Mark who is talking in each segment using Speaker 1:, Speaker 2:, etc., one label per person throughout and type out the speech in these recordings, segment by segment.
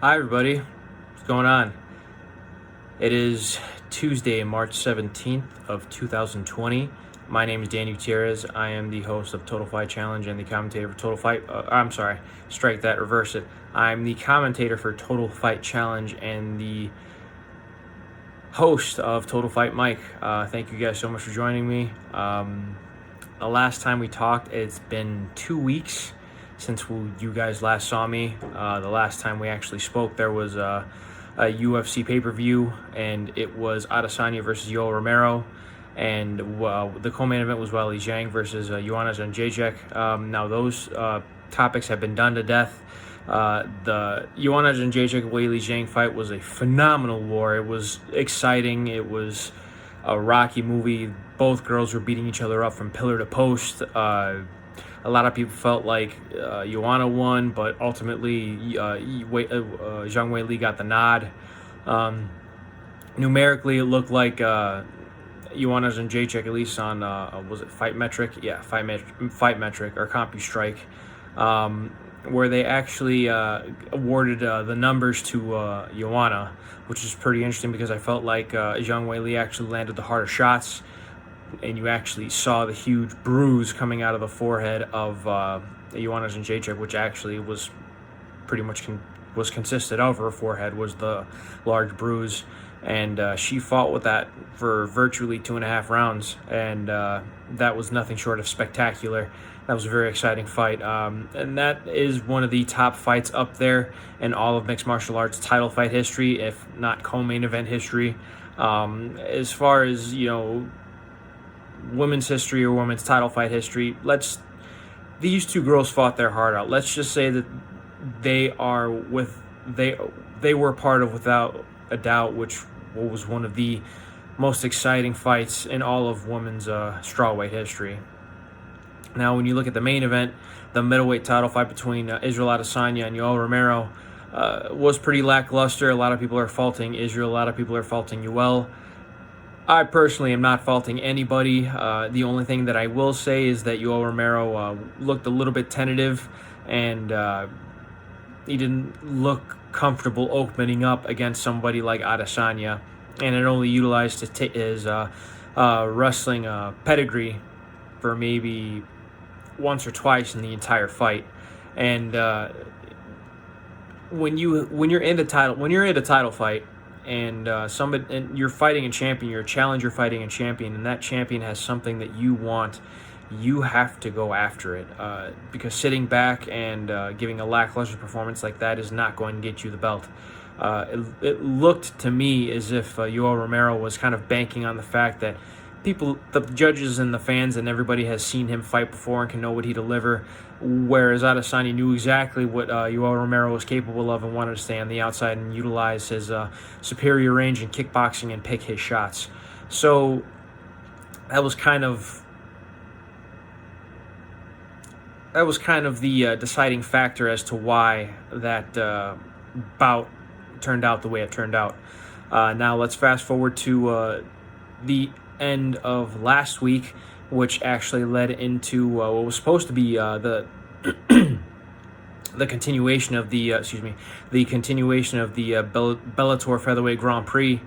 Speaker 1: Hi everybody, what's going on? It is Tuesday, March 17th of 2020. My name is Gutierrez. I am the host of Total Fight Challenge and the commentator for Total Fight. Strike that, reverse it. I'm the commentator for Total Fight Challenge and the host of Total Fight Mike. Thank you guys so much for joining me. The last time we talked, it's been 2 weeks since you guys last saw me. The last time we actually spoke, there was a UFC pay-per-view, and it was Adesanya versus Yoel Romero, and the co-main event was Weili Zhang versus Joanna Jędrzejczyk. Now those topics have been done to death. The Joanna Jędrzejczyk-Weili Zhang fight was a phenomenal war. It was exciting. It was a Rocky movie. Both girls were beating each other up from pillar to post. A lot of people felt like Joanna won, but ultimately Zhang Weili got the nod. Numerically, it looked like Joanna Jędrzejczyk, at least on was it Fight Metric? Yeah, Fight Metric or CompuStrike, where they actually awarded the numbers to Joanna, which is pretty interesting because I felt like Zhang Weili actually landed the harder shots, and you actually saw the huge bruise coming out of the forehead of Joanna Jędrzejczyk, which actually was pretty much consisted of her forehead was the large bruise, and she fought with that for virtually 2.5 rounds, and that was nothing short of spectacular. That was a very exciting fight, and that is one of the top fights up there in all of mixed martial arts title fight history, if not co-main event history. As far as, women's history or women's title fight history, these two girls fought their heart out. Let's just say that they were part of, without a doubt, which was one of the most exciting fights in all of women's strawweight history. Now, when you look at the main event, the middleweight title fight between Israel Adesanya and Yoel Romero was pretty lackluster. A lot of people are faulting Israel. A lot of people are faulting Yoel. I personally am not faulting anybody. The only thing that I will say is that Yoel Romero looked a little bit tentative, and he didn't look comfortable opening up against somebody like Adesanya, and it only utilized his wrestling pedigree for maybe once or twice in the entire fight. And when you're in a title fight, and and you're fighting a champion, you're a challenger fighting a champion, and that champion has something that you want, you have to go after it, because sitting back and giving a lackluster performance like that is not going to get you the belt. It looked to me as if Yoel Romero was kind of banking on the fact that the judges and the fans and everybody has seen him fight before and can know what he deliver, whereas Adesanya knew exactly what Yoel Romero was capable of and wanted to stay on the outside and utilize his superior range in kickboxing and pick his shots. So that was kind of the deciding factor as to why that bout turned out the way it turned out. Now let's fast forward to the end of last week, which actually led into what was supposed to be the continuation of the Bellator Featherweight Grand Prix,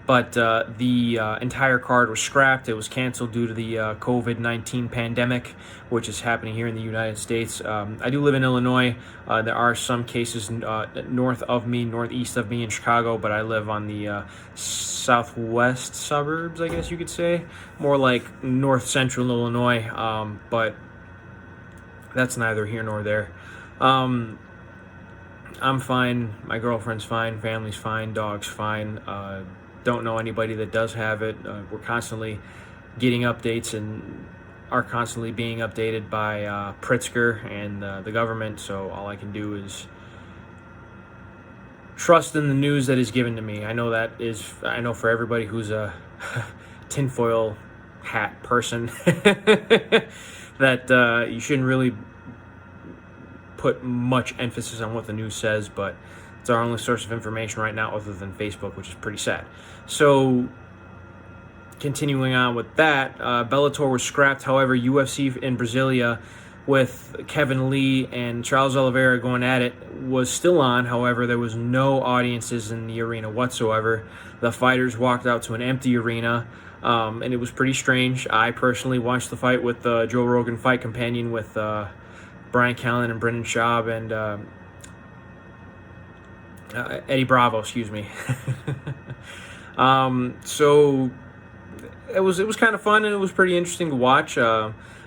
Speaker 1: but the entire card was scrapped. It was canceled due to the COVID-19 pandemic, which is happening here in the United States. I do live in Illinois. There are some cases northeast of me in Chicago, but I live on the southwest suburbs, I guess you could say, more like north central Illinois, but that's neither here nor there. I'm fine, my girlfriend's fine, family's fine, dog's fine. Don't know anybody that does have it. We're constantly getting updates and are constantly being updated by Pritzker and the government, so all I can do is trust in the news that is given to me. I know for everybody who's a tinfoil hat person that you shouldn't really put much emphasis on what the news says, but it's our only source of information right now other than Facebook, which is pretty sad. So continuing on with that, Bellator was scrapped. However, UFC in Brasilia with Kevin Lee and Charles Oliveira going at it was still on. However, there was no audiences in the arena whatsoever. The fighters walked out to an empty arena, and it was pretty strange. I personally watched the fight with Joe Rogan Fight Companion with Brian Callen and Brendan Schaub and Eddie Bravo, excuse me. So it was kind of fun, and it was pretty interesting to watch.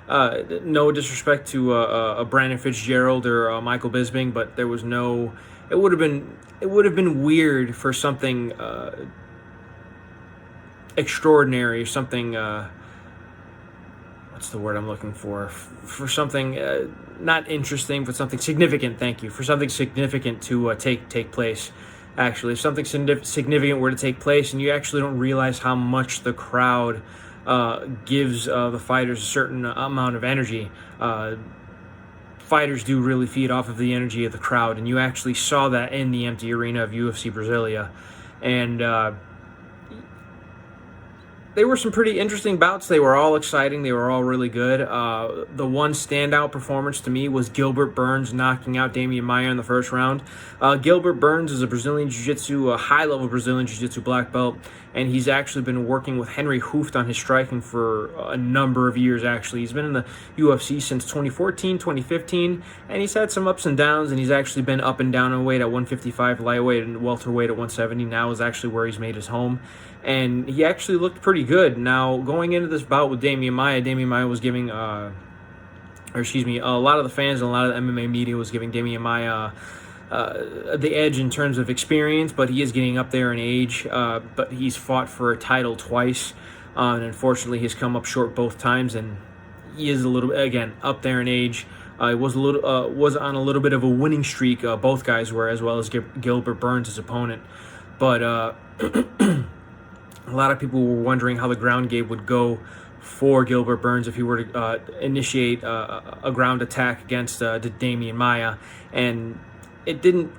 Speaker 1: No disrespect to Brandon Fitzgerald or Michael Bisping, but there was no. It would have been weird for something extraordinary, something. What's the word I'm looking for? For something not interesting, but something significant. Thank you. For something significant to take place. Actually, if something significant were to take place, and you actually don't realize how much the crowd gives the fighters a certain amount of energy. Fighters do really feed off of the energy of the crowd, and you actually saw that in the empty arena of UFC Brasilia. And they were some pretty interesting bouts. They were all exciting. They were all really good. The one standout performance to me was Gilbert Burns knocking out Damian Maia in the first round. Gilbert Burns is a Brazilian Jiu-Jitsu, a high-level Brazilian Jiu-Jitsu black belt, and he's actually been working with Henry Hooft on his striking for a number of years, actually. He's been in the UFC since 2014, 2015, and he's had some ups and downs, and he's actually been up and down in weight at 155 lightweight and welterweight at 170. Now is actually where he's made his home. And he actually looked pretty good. Now, going into this bout with Damian Maia was giving, a lot of the fans and a lot of the MMA media was giving Damian Maia the edge in terms of experience, but he is getting up there in age. But he's fought for a title twice, and unfortunately, he's come up short both times. And he is a little, again, up there in age. He was on a little bit of a winning streak. Both guys were, as well as Gilbert Burns, his opponent. But a lot of people were wondering how the ground game would go for Gilbert Burns if he were to initiate a ground attack against Damian Maia, and it didn't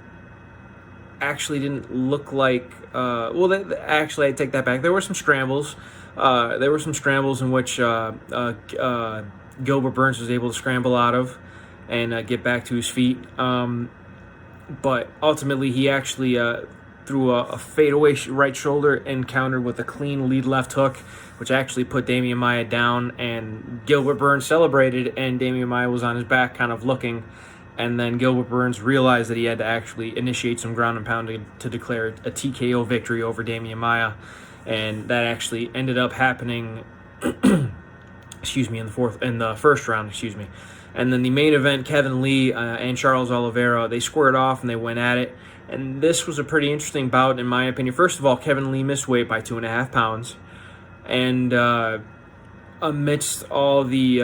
Speaker 1: look like. Actually, I take that back. There were some scrambles. In which Gilbert Burns was able to scramble out of and get back to his feet. But ultimately, he actually threw a fadeaway right shoulder and countered with a clean lead left hook, which actually put Damian Maia down, and Gilbert Burns celebrated, and Damian Maia was on his back kind of looking, and then Gilbert Burns realized that he had to actually initiate some ground and pound to declare a TKO victory over Damian Maia, and that actually ended up happening in the first round, And then the main event, Kevin Lee and Charles Oliveira, they squared off and they went at it. And this was a pretty interesting bout, in my opinion. First of all, Kevin Lee missed weight by 2.5 pounds. And amidst all the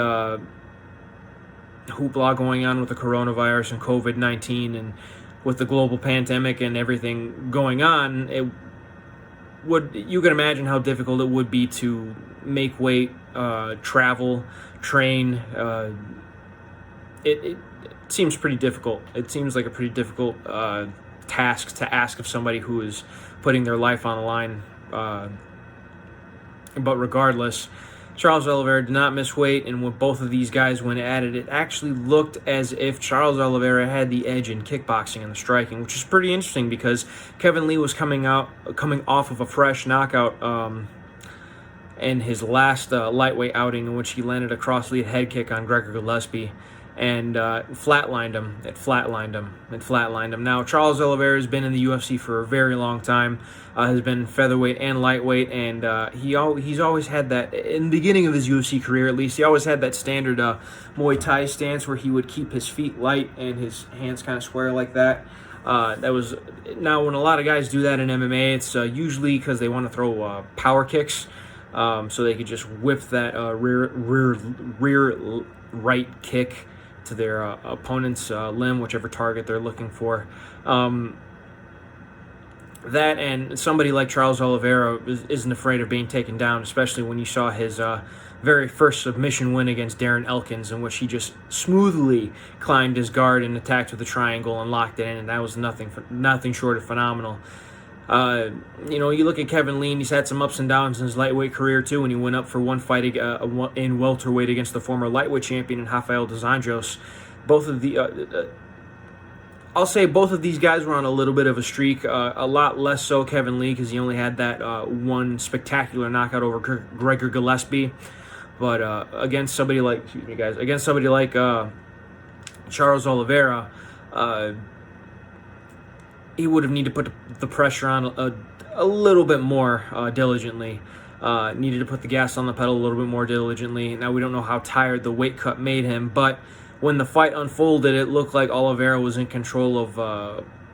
Speaker 1: hoopla going on with the coronavirus and COVID-19 and with the global pandemic and everything going on, you can imagine how difficult it would be to make weight, travel, train. It seems pretty difficult. It seems like a pretty difficult task to ask of somebody who is putting their life on the line. But regardless, Charles Oliveira did not miss weight, and when both of these guys went at it, it actually looked as if Charles Oliveira had the edge in kickboxing and the striking, which is pretty interesting because Kevin Lee was coming off of a fresh knockout in his last lightweight outing, in which he landed a cross-lead head kick on Gregor Gillespie and flatlined him. Now, Charles Oliveira has been in the UFC for a very long time, has been featherweight and lightweight, and he's always had that, in the beginning of his UFC career at least, he always had that standard Muay Thai stance where he would keep his feet light and his hands kind of square like that. Now, when a lot of guys do that in MMA, it's usually because they want to throw power kicks, so they could just whip that rear right kick to their opponent's limb, whichever target they're looking for. That, and somebody like Charles Oliveira isn't afraid of being taken down, especially when you saw his very first submission win against Darren Elkins, in which he just smoothly climbed his guard and attacked with a triangle and locked it in, and that was nothing short of phenomenal. You look at Kevin Lee, and he's had some ups and downs in his lightweight career too, and he went up for one fight in welterweight against the former lightweight champion in Rafael dos Anjos. Both of the I'll say both of these guys were on a little bit of a streak, a lot less so Kevin Lee, because he only had that one spectacular knockout over Gregor Gillespie. But against somebody like, Charles Oliveira, he would have needed to put the pressure on a little bit more diligently. Needed to put the gas on the pedal a little bit more diligently. Now, we don't know how tired the weight cut made him, but when the fight unfolded, it looked like Oliveira was in control of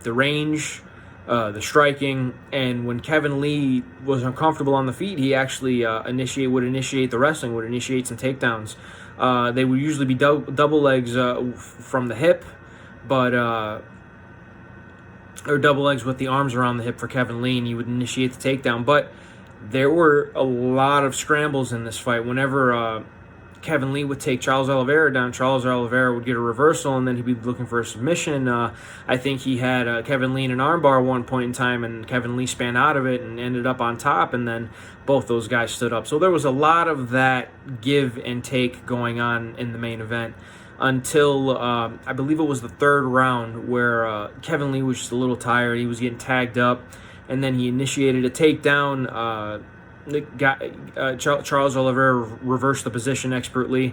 Speaker 1: the range, the striking, and when Kevin Lee was uncomfortable on the feet, he actually would initiate the wrestling, would initiate some takedowns. They would usually be double legs from the hip, or double legs with the arms around the hip for Kevin Lee, and he would initiate the takedown. But there were a lot of scrambles in this fight. Whenever Kevin Lee would take Charles Oliveira down, Charles Oliveira would get a reversal, and then he'd be looking for a submission. I think he had Kevin Lee in an armbar at one point in time, and Kevin Lee span out of it and ended up on top, and then both those guys stood up. So there was a lot of that give and take going on in the main event until I believe it was the third round, where Kevin Lee was just a little tired. He was getting tagged up, and then he initiated a takedown. Charles Oliveira reversed the position expertly,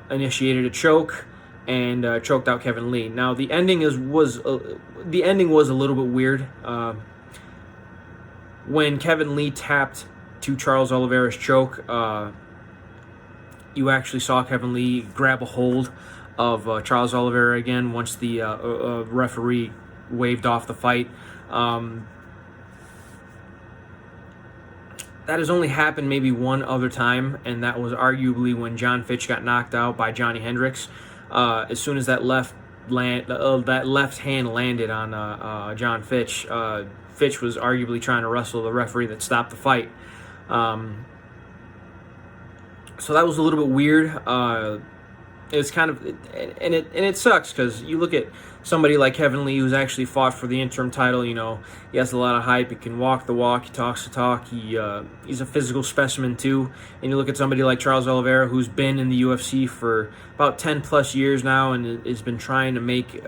Speaker 1: initiated a choke, and choked out Kevin Lee. Now the ending was a little bit weird. When Kevin Lee tapped to Charles Oliveira's choke, you actually saw Kevin Lee grab a hold of Charles Oliveira again once the referee waved off the fight. That has only happened maybe one other time, and that was arguably when John Fitch got knocked out by Johnny Hendricks. As soon as that left hand landed on John Fitch, Fitch was arguably trying to wrestle the referee that stopped the fight. So that was a little bit weird. It's kind of, and it sucks, because you look at somebody like Kevin Lee, who's actually fought for the interim title. He has a lot of hype. He can walk the walk. He talks the talk. He's a physical specimen too. And you look at somebody like Charles Oliveira, who's been in the UFC for about 10 plus years now, and has been trying to make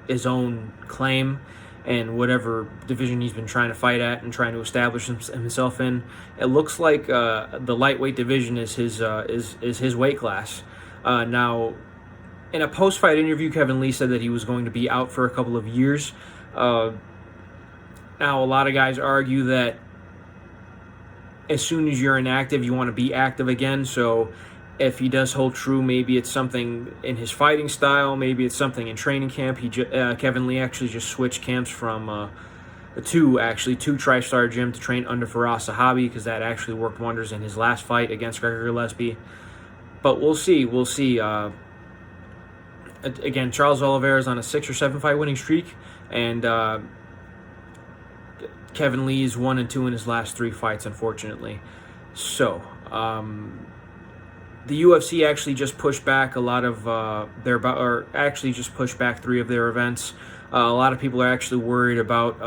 Speaker 1: his own claim and whatever division he's been trying to fight at and trying to establish himself in. It looks like the lightweight division is his weight class. Now, in a post-fight interview, Kevin Lee said that he was going to be out for a couple of years. Now, a lot of guys argue that as soon as you're inactive, you want to be active again. So if he does hold true, maybe it's something in his fighting style, maybe it's something in training camp. Kevin Lee actually just switched camps from two TriStar Gym to train under Firas Zahabi, because that actually worked wonders in his last fight against Gregor Gillespie. But we'll see. Again, Charles Oliveira is on a 6 or 7 fight winning streak, and Kevin Lee is 1-2 in his last 3 fights, unfortunately. So, the UFC actually just pushed back a lot of pushed back 3 of their events. A lot of people are actually worried about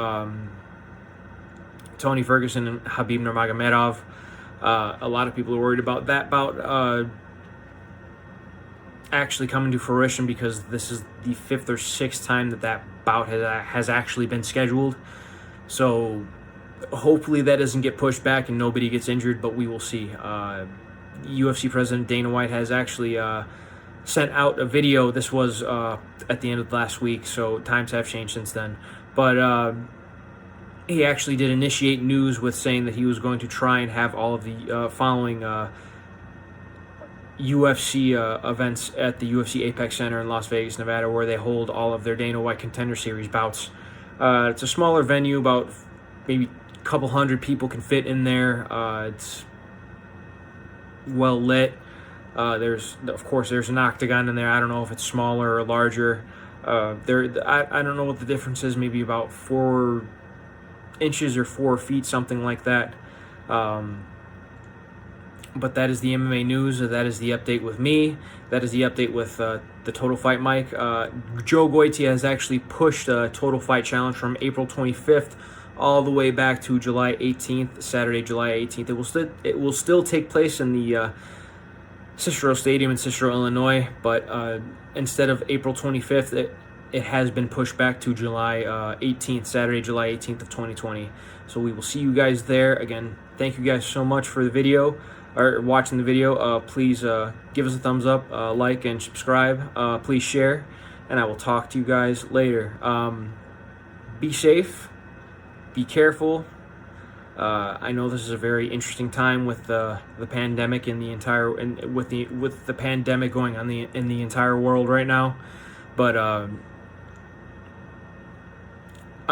Speaker 1: Tony Ferguson and Khabib Nurmagomedov. A lot of people are worried about that bout actually coming to fruition, because this is the 5th or 6th time that bout has actually been scheduled. So hopefully that doesn't get pushed back and nobody gets injured, but we will see. UFC President Dana White has actually sent out a video. This was at the end of last week, so times have changed since then. But he actually did initiate news with saying that he was going to try and have all of the following UFC events at the UFC Apex Center in Las Vegas, Nevada, where they hold all of their Dana White Contender Series bouts. It's a smaller venue, about maybe a couple hundred people can fit in there. It's well lit. There's an octagon in there. I don't know if it's smaller or larger. I don't know what the difference is. Maybe about 4 inches or 4 feet, something like that. But that is the MMA news. That is the update with me. That is the update with the Total Fight Mike. Joe Goitia has actually pushed a Total Fight Challenge from April 25th all the way back to July 18th, Saturday, July 18th. It will still take place in the Cicero Stadium in Cicero, Illinois, but instead of April 25th, it has been pushed back to July 18th, Saturday, July 18th of 2020. So we will see you guys there. Again, thank you guys so much for the video, or watching the video. Please give us a thumbs up, like, and subscribe. Please share, and I will talk to you guys later. Be safe, be careful. I know this is a very interesting time with the pandemic and with the pandemic going on in the entire world right now, but I'm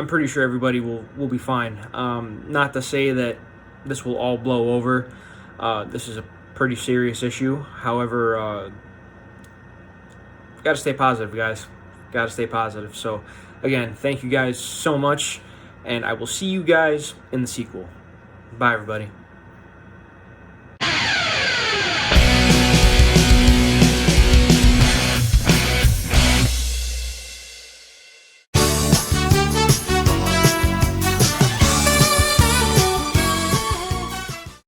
Speaker 1: pretty sure everybody will be fine. Not to say that this will all blow over. This is a pretty serious issue. However, got to stay positive, guys. Got to stay positive. So, again, thank you guys so much, and I will see you guys in the sequel. Bye, everybody.